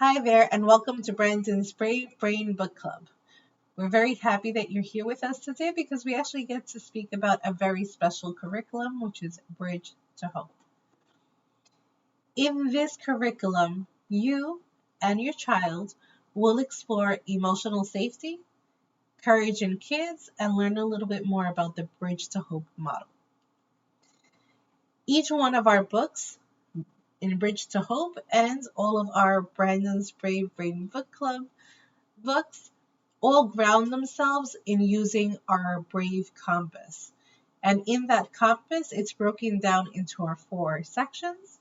Hi there, and welcome to Brandon's Brave Brain Book Club. We're very happy that you're here with us today because we actually get to speak about a very special curriculum, which is Bridge to Hope. In this curriculum, you and your child will explore emotional safety, courage in kids, and learn a little bit more about the Bridge to Hope model. Each one of our books in Bridge to Hope and all of our Brandon's Brave Brain Book Club books all ground themselves in using our Brave Compass. And in that compass, it's broken down into our 4 sections.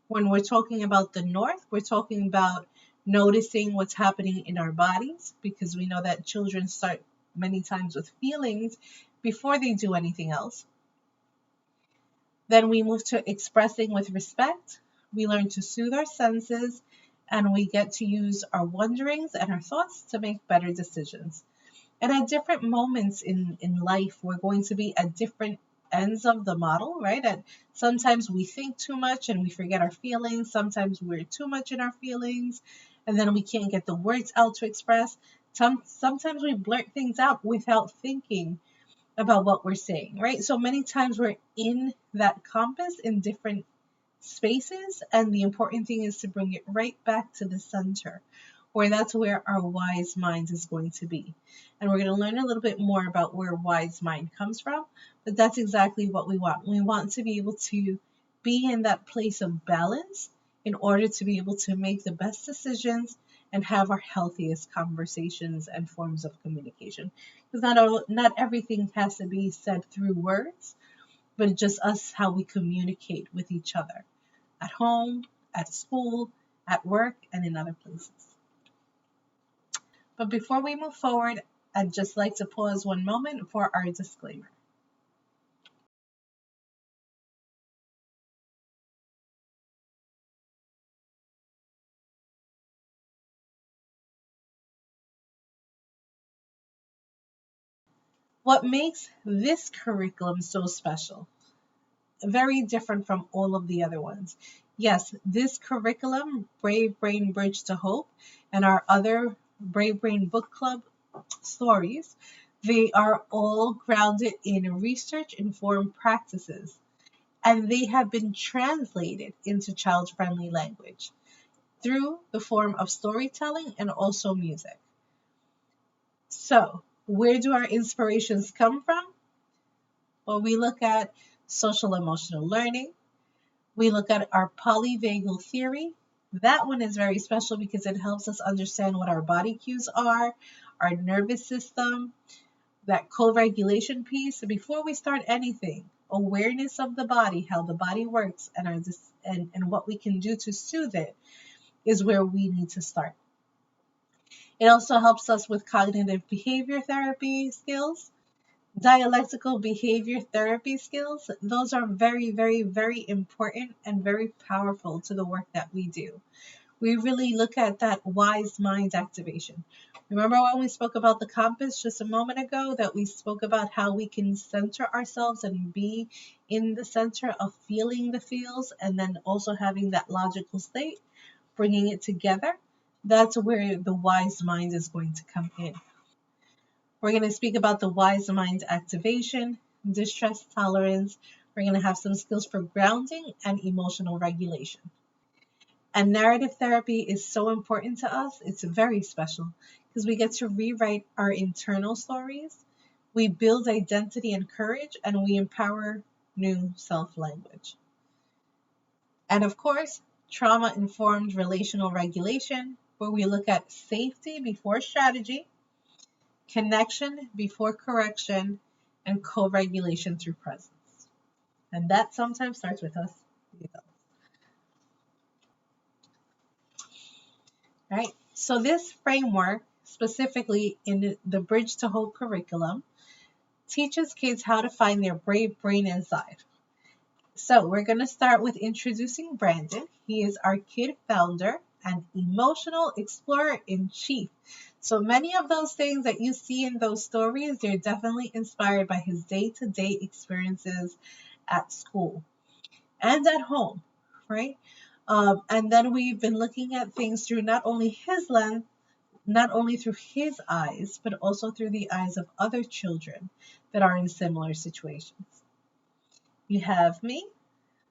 When we're talking about the North, we're talking about noticing what's happening in our bodies, because we know that children start many times with feelings before they do anything else. Then we move to expressing with respect. We learn to soothe our senses, and we get to use our wonderings and our thoughts to make better decisions. And at different moments in life, we're going to be at different ends of the model, right? And sometimes we think too much and we forget our feelings. Sometimes we're too much in our feelings, and then we can't get the words out to express. Sometimes we blurt things out without thinking about what we're saying, right? So many times we're in that compass in different spaces, and the important thing is to bring it right back to the center, where that's where our wise mind is going to be. And we're going to learn a little bit more about where wise mind comes from, but that's exactly what we want. We want to be able to be in that place of balance in order to be able to make the best decisions and have our healthiest conversations and forms of communication. Because not everything has to be said through words, but just us, how we communicate with each other at home, at school, at work, and in other places. But before we move forward, I'd just like to pause one moment for our disclaimer. What makes this curriculum so special? Very different from all of the other ones. Yes, this curriculum, Brave Brain Bridge to Hope, and our other Brave Brain Book Club stories, they are all grounded in research-informed practices, and they have been translated into child-friendly language through the form of storytelling and also music. So, where do our inspirations come from? Well, we look at social emotional learning. We look at our polyvagal theory. That one is very special because it helps us understand what our body cues are, our nervous system, that co-regulation piece. So before we start anything, awareness of the body, how the body works, and what we can do to soothe it is where we need to start. It also helps us with cognitive behavior therapy skills, dialectical behavior therapy skills. Those are very, very, very important and very powerful to the work that we do. We really look at that wise mind activation. Remember when we spoke about the compass just a moment ago, that we spoke about how we can center ourselves and be in the center of feeling the feels and then also having that logical state, bringing it together? That's where the wise mind is going to come in. We're going to speak about the wise mind activation, distress tolerance. We're going to have some skills for grounding and emotional regulation. And narrative therapy is so important to us. It's very special because we get to rewrite our internal stories. We build identity and courage, and we empower new self-language. And of course, trauma-informed relational regulation, where we look at safety before strategy, connection before correction, and co-regulation through presence. And that sometimes starts with us. Right? So this framework, specifically in the Bridge to Hope curriculum, teaches kids how to find their brave brain inside. So we're going to start with introducing Brandon. He is our kid founder and emotional explorer in chief. So many of those things that you see in those stories, they're definitely inspired by his day-to-day experiences at school and at home, right? And then we've been looking at things through not only his lens, not only through his eyes, but also through the eyes of other children that are in similar situations. You have me.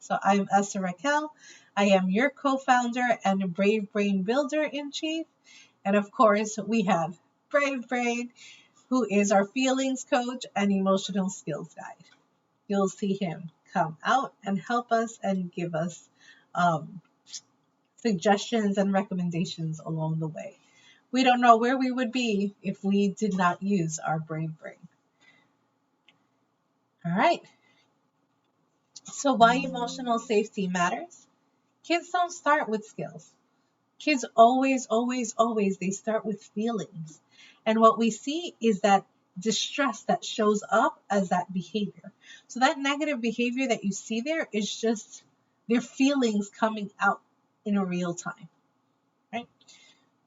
So I'm Esther Raquel. I am your co-founder and Brave Brain Builder in Chief. And of course, we have Brave Brain, who is our feelings coach and emotional skills guide. You'll see him come out and help us and give us suggestions and recommendations along the way. We don't know where we would be if we did not use our Brave Brain. All right. So why emotional safety matters? Kids don't start with skills. Kids always, they start with feelings. And what we see is that distress that shows up as that behavior. So that negative behavior that you see there is just their feelings coming out in a real time, right?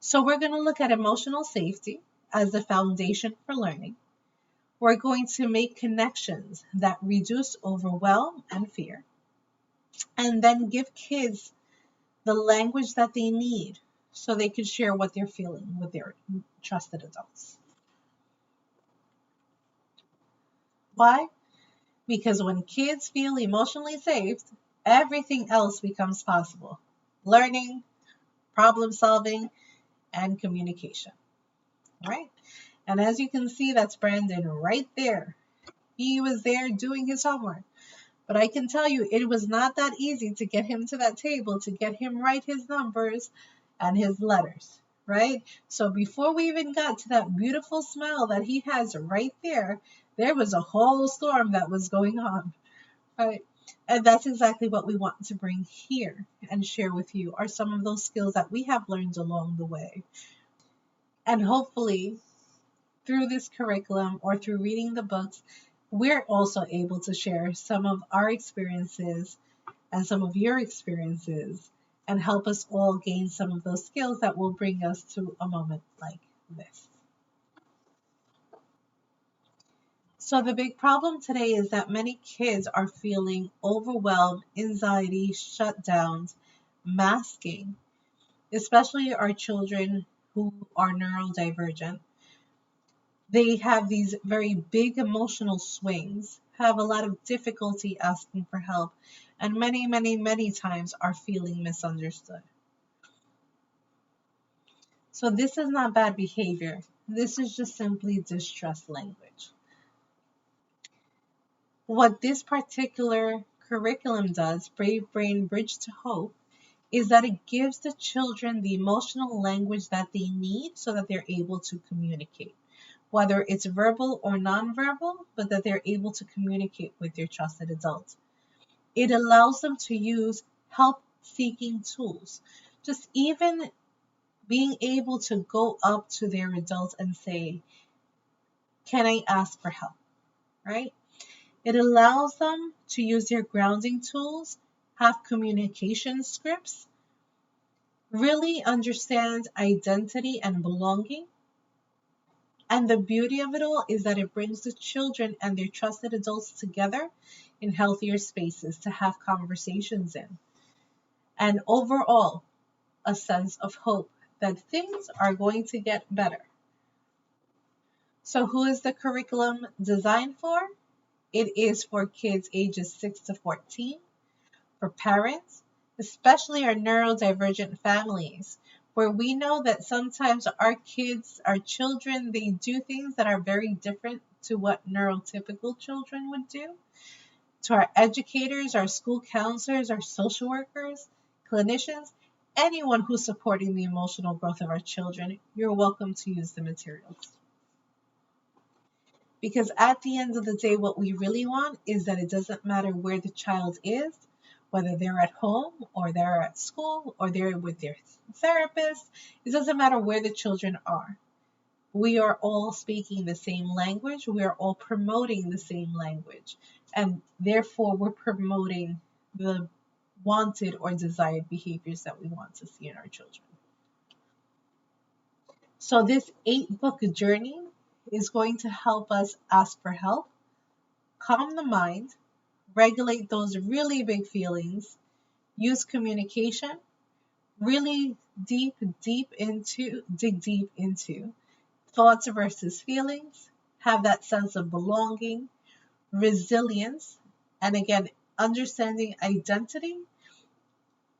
So we're going to look at emotional safety as the foundation for learning. We're going to make connections that reduce overwhelm and fear, and then give kids the language that they need so they can share what they're feeling with their trusted adults. Why? Because when kids feel emotionally safe, everything else becomes possible. Learning, problem solving, and communication. Right? And as you can see, that's Brandon right there. He was there doing his homework. But I can tell you, it was not that easy to get him to that table, to get him write his numbers and his letters, right? So before we even got to that beautiful smile that he has right there was a whole storm that was going on, right? And that's exactly what we want to bring here and share with you are some of those skills that we have learned along the way. And hopefully, through this curriculum or through reading the books, we're also able to share some of our experiences and some of your experiences and help us all gain some of those skills that will bring us to a moment like this. So the big problem today is that many kids are feeling overwhelmed, anxiety, shutdowns, masking, especially our children who are neurodivergent. They have these very big emotional swings, have a lot of difficulty asking for help, and many times are feeling misunderstood. So this is not bad behavior. This is just simply distress language. What this particular curriculum does, Brave Brain Bridge to Hope, is that it gives the children the emotional language that they need so that they're able to communicate, whether it's verbal or nonverbal, but that they're able to communicate with their trusted adults. It allows them to use help-seeking tools. Just even being able to go up to their adults and say, can I ask for help, right? It allows them to use their grounding tools, have communication scripts, really understand identity and belonging. And the beauty of it all is that it brings the children and their trusted adults together in healthier spaces to have conversations in. And overall, a sense of hope that things are going to get better. So who is the curriculum designed for? It is for kids ages 6 to 14, for parents, especially our neurodivergent families, where we know that sometimes our kids, our children, they do things that are very different to what neurotypical children would do. To our educators, our school counselors, our social workers, clinicians, anyone who's supporting the emotional growth of our children, you're welcome to use the materials. Because at the end of the day, what we really want is that it doesn't matter where the child is, whether they're at home or they're at school or they're with their therapist. It doesn't matter where the children are. We are all speaking the same language. We are all promoting the same language. And therefore, we're promoting the wanted or desired behaviors that we want to see in our children. So this 8-book journey is going to help us ask for help, calm the mind, regulate those really big feelings, use communication, really dig deep into thoughts versus feelings, have that sense of belonging, resilience, and again, understanding identity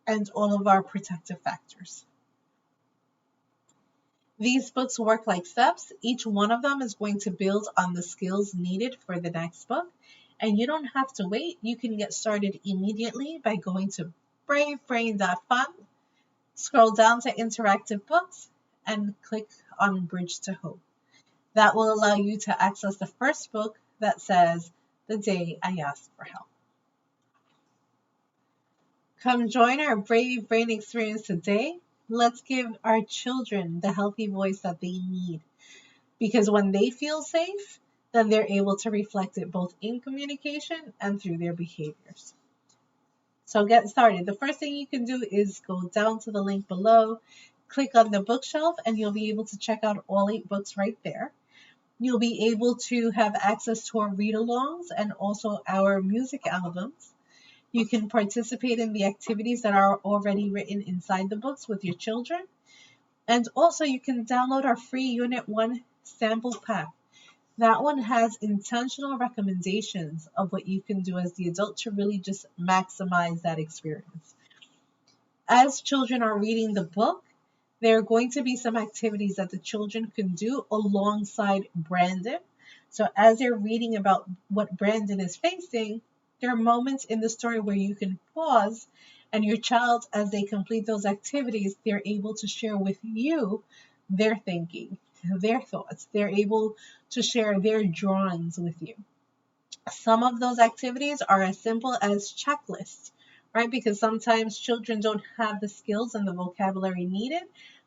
and all of our protective factors. These books work like steps. Each one of them is going to build on the skills needed for the next book. And you don't have to wait. You can get started immediately by going to bravebrain.fun, scroll down to interactive books, and click on Bridge to Hope. That will allow you to access the first book that says, The Day I Asked for Help. Come join our Brave Brain experience today. Let's give our children the healthy voice that they need. Because when they feel safe, then they're able to reflect it both in communication and through their behaviors. So get started. The first thing you can do is go down to the link below, click on the bookshelf, and you'll be able to check out all 8 books right there. You'll be able to have access to our read-alongs and also our music albums. You can participate in the activities that are already written inside the books with your children. And also you can download our free Unit 1 sample pack. That one has intentional recommendations of what you can do as the adult to really just maximize that experience. As children are reading the book, there are going to be some activities that the children can do alongside Brandon. So as they're reading about what Brandon is facing, there are moments in the story where you can pause, and your child, as they complete those activities, they're able to share with you their thinking, their thoughts. They're able to share their drawings with you. Some of those activities are as simple as checklists, right? Because sometimes children don't have the skills and the vocabulary needed,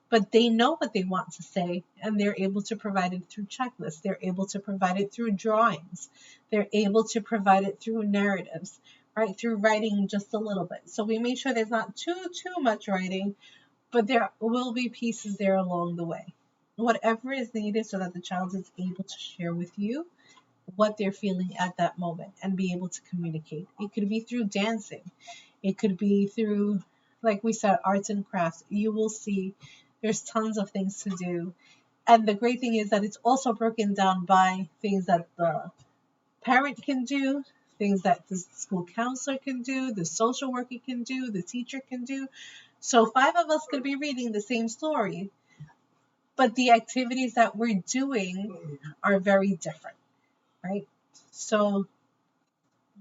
but they know what they want to say, and they're able to provide it through checklists. They're able to provide it through drawings. They're able to provide it through narratives, right? Through writing just a little bit. So we make sure there's not too much writing, but there will be pieces there along the way. Whatever is needed so that the child is able to share with you what they're feeling at that moment and be able to communicate. It could be through dancing. It could be through, like we said, arts and crafts. You will see there's tons of things to do. And the great thing is that it's also broken down by things that the parent can do, things that the school counselor can do, the social worker can do, the teacher can do. So 5 of us could be reading the same story, but the activities that we're doing are very different, right? So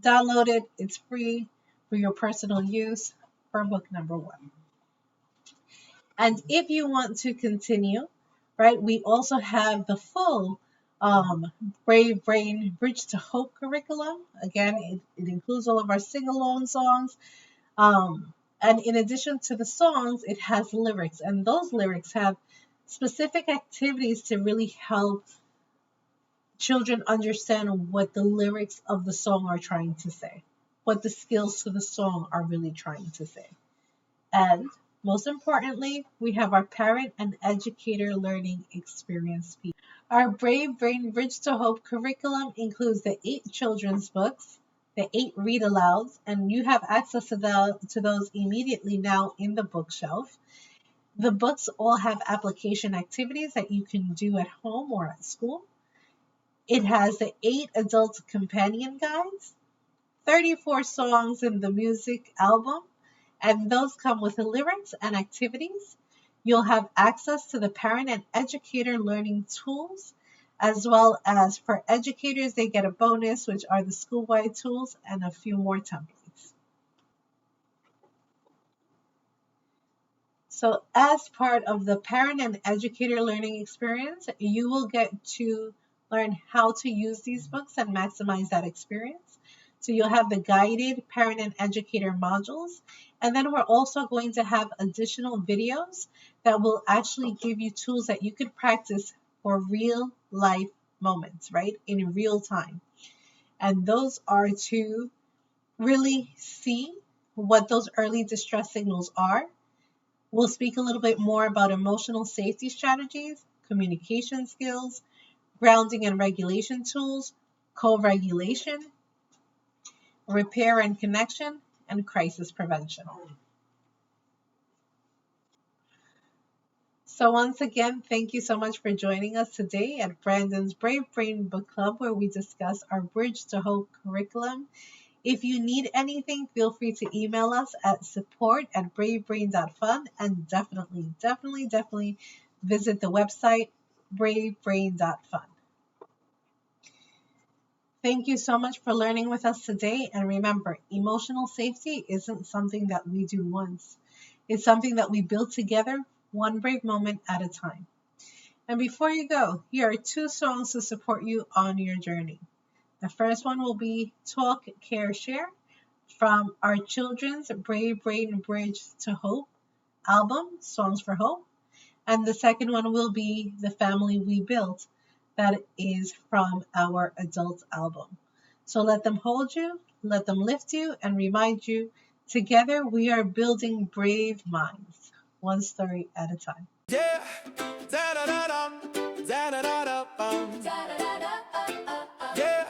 download it. It's free for your personal use for book number 1. And if you want to continue, right, we also have the full Brave Brain Bridge to Hope curriculum. Again, it includes all of our sing-along songs. And in addition to the songs, it has lyrics. And those lyrics have specific activities to really help children understand what the lyrics of the song are trying to say, what the skills to the song are really trying to say. And most importantly, we have our parent and educator learning experience piece. Our Brave Brain Bridge to Hope curriculum includes the 8 children's books, the 8 read-alouds, and you have access to those immediately now in the bookshelf. The books all have application activities that you can do at home or at school. It has the 8 adult companion guides, 34 songs in the music album, and those come with the lyrics and activities. You'll have access to the parent and educator learning tools, as well as for educators, they get a bonus, which are the school-wide tools and a few more templates. So as part of the parent and educator learning experience, you will get to learn how to use these books and maximize that experience. So you'll have the guided parent and educator modules. And then we're also going to have additional videos that will actually give you tools that you could practice for real life moments, right? In real time. And those are to really see what those early distress signals are. We'll speak a little bit more about emotional safety strategies, communication skills, grounding and regulation tools, co-regulation, repair and connection, and crisis prevention. So once again, thank you so much for joining us today at Brandon's Brave Brain Book Club, where we discuss our Bridge to Hope curriculum. If you need anything, feel free to email us at support@bravebrain.fun, and definitely visit the website bravebrain.fun. Thank you so much for learning with us today. And remember, emotional safety isn't something that we do once. It's something that we build together, one brave moment at a time. And before you go, here are 2 songs to support you on your journey. The first one will be Talk, Care, Share from our children's Brave Brain Bridge to Hope album, Songs for Hope. And the second one will be The Family We Built, that is from our adult album. So let them hold you, let them lift you, and remind you, together we are building brave minds, one story at a time. Yeah. Da-da-da-dum, da-da-da-da-bum. Yeah.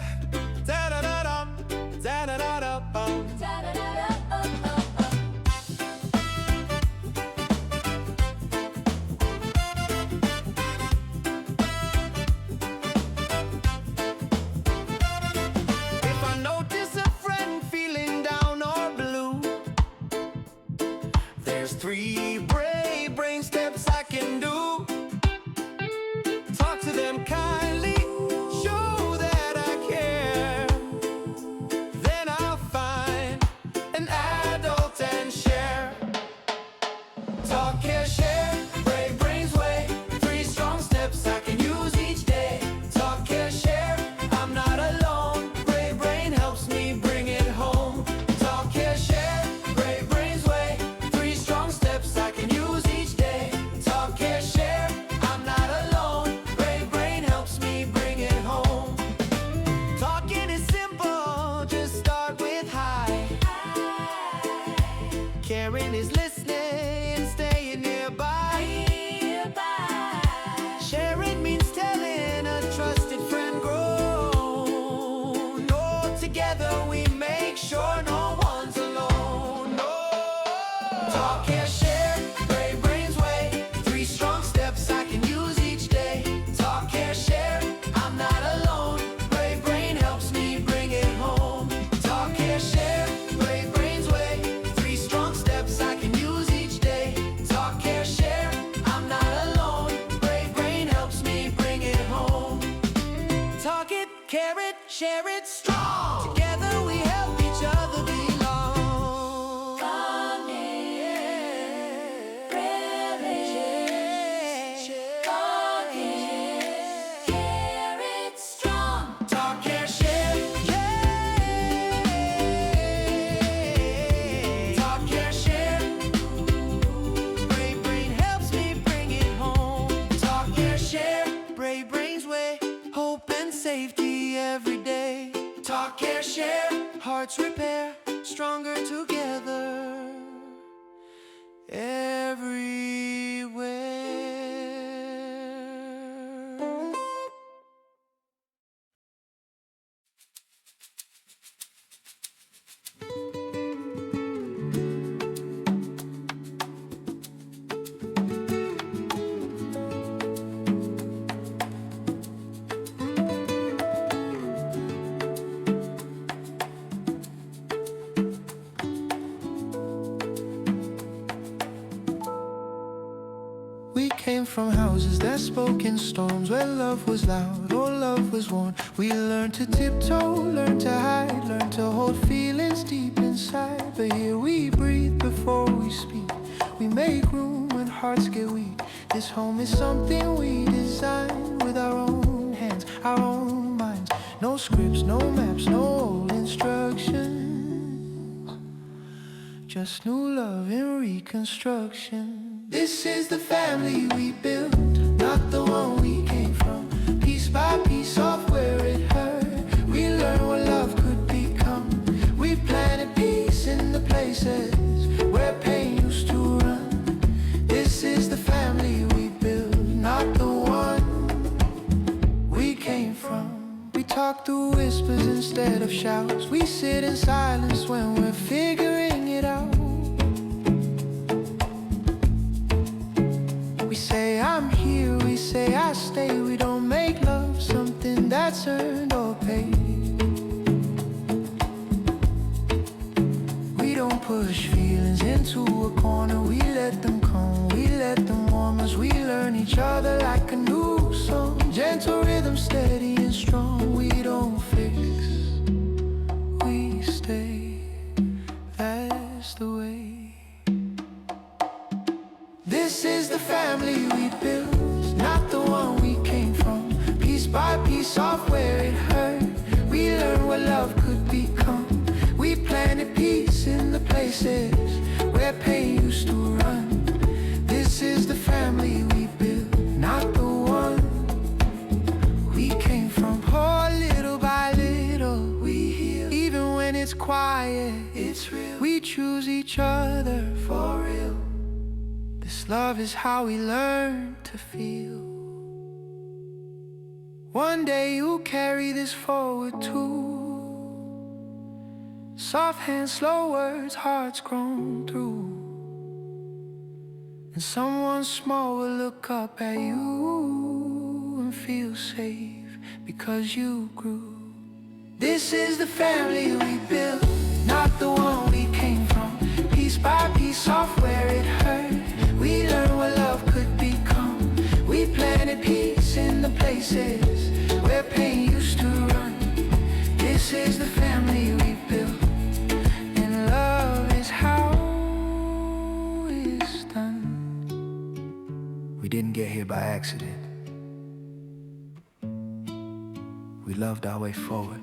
Da-da-da-dum, da-da-da-da-bum. If I notice a friend feeling down or blue, there's 3 brave brain steps I can do. Talk to them kindly, show that I care. Then I'll find an adult and share. Talk, care, share, brave brains way. 3 strong steps I can use each day. Talk, care, share, I'm not alone. Brave brain helps me bring it home. Talk, care, share, brave brains way. 3 strong steps I can use each day. Talk, care, share, I'm not alone. Brave brain helps me bring it home. Talking is simple, just start with hi. Caring is listening, staying nearby. Sharing means telling a trusted friend grow. No, together we make sure no one's alone. No. Talk, care, share, brave brains way. 3 strong steps I can use each day. Talk, care, share, I'm not alone. Brave brain helps me bring it home. Talk, care, share, brave brains way. 3 strong steps I can use each day. Talk, care, share, I'm not alone. Brave brain helps me bring it home. Talk it, care it, share it strong. Together we help each other belong. Talk it, care it strong. Talk, care, share, talk, care, share. Brave brain helps me bring it home. Talk, care, share, brave brains way. Hope and safety every day. Talk, care, share, hearts repair, stronger together. Everywhere. We came from houses that spoke in storms, where love was loud or love was worn. We learned to tiptoe, learned to hide, learned to hold feelings deep inside. But here we breathe before we speak. We make room when hearts get weak. This home is something we design with our own hands, our own minds. No scripts, no maps, no old instructions. Just new love and reconstruction. This is the family we built, not the one we came from. Piece by piece off where it hurt, we learned what love could become. We planted peace in the places where pain used to run. This is the family we built, not the one we came from. We talk through whispers instead of shouts. We sit in silence when we're figuring say I'm here, we say I stay. We don't make love something that's earned or paid. We don't push feelings into a corner. We let them come, we let them warm us. We learn each other like a new song. Gentle rhythm, steady and strong. We don't fix, we stay. That's the way. This is the family we built, not the one we came from. Piece by piece off where it hurt, we learned what love could become. We planted peace in the places where pain used to run. This is the family we built, not the one we came from. Oh, little by little, we heal. Even when it's quiet, it's real. We choose each other for real. This love is how we learn to feel. One day you'll carry this forward too. Soft hands, slow words, hearts grown through. And someone small will look up at you and feel safe because you grew. This is the family we built, not the one we came from. Piece by piece off where it hurt, we learned what love could become. We planted peace in the places where pain used to run. This is the family we built, and love is how it's done. We didn't get here by accident. We loved our way forward.